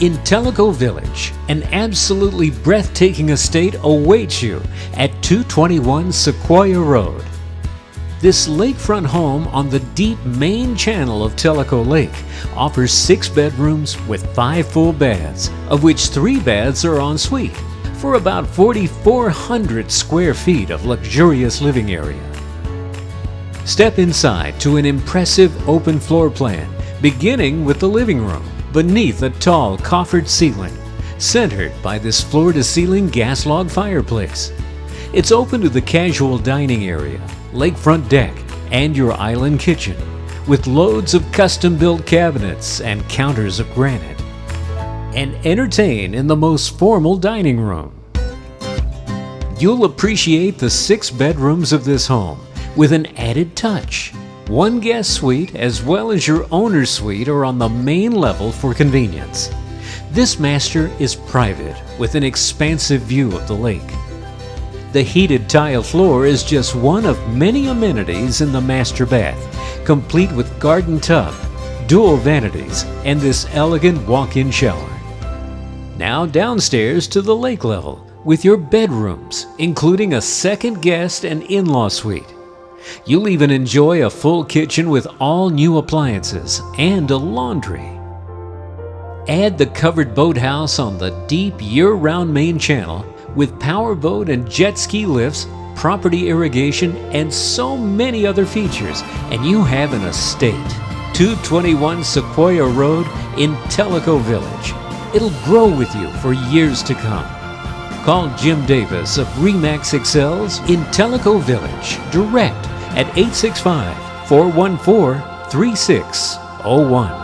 In Tellico Village, an absolutely breathtaking estate awaits you at 221 Sequoyah Road. This lakefront home on the deep main channel of Tellico Lake offers 6 bedrooms with 5 full baths, of which 3 baths are en suite, for about 4,400 square feet of luxurious living area. Step inside to an impressive open floor plan, beginning with the living room, beneath a tall coffered ceiling, centered by this floor-to-ceiling gas log fireplace. It's open to the casual dining area, lakefront deck, and your island kitchen, with loads of custom-built cabinets and counters of granite. And entertain in the most formal dining room. You'll appreciate the 6 bedrooms of this home with an added touch. 1 guest suite as well as your owner's suite are on the main level for convenience. This master is private with an expansive view of the lake. The heated tile floor is just one of many amenities in the master bath, complete with garden tub, dual vanities, and this elegant walk-in shower. Now downstairs to the lake level with your bedrooms, including a second guest and in-law suite. You'll even enjoy a full kitchen with all new appliances and a laundry. Add the covered boathouse on the deep year-round main channel with powerboat and jet ski lifts, property irrigation, and so many other features, and you have an estate. 221 Sequoyah Road in Tellico Village. It'll grow with you for years to come. Call Jim Davis of Remax Excels in Tellico Village direct at 865-414-3601.